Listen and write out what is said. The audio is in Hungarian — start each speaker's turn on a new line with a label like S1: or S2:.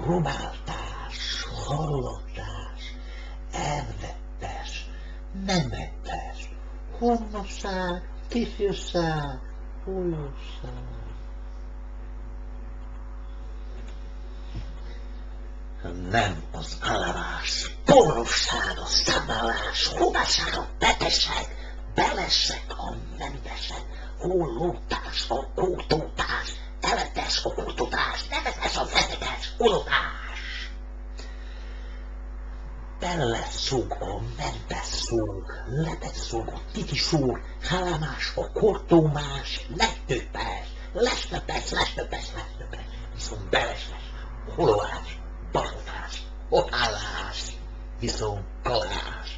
S1: próbáltás, hallottás, elvettes, nem vettes, honnosság, ifjúság, újúság. Nem az alavás, porosság, a szabálás, hubaság, a betesek, belesek, a mentesek, hullótás, a kótótás, eletes, a kótótás, nevetes, a fetetes, ulotás. Belleszúg, a menteszúg, leteszúg, a titisúg, hálámás, a kortómás, legtöbbes, lestöbbes, viszont beleses, hololás, balotás, ohálás, viszont kalás.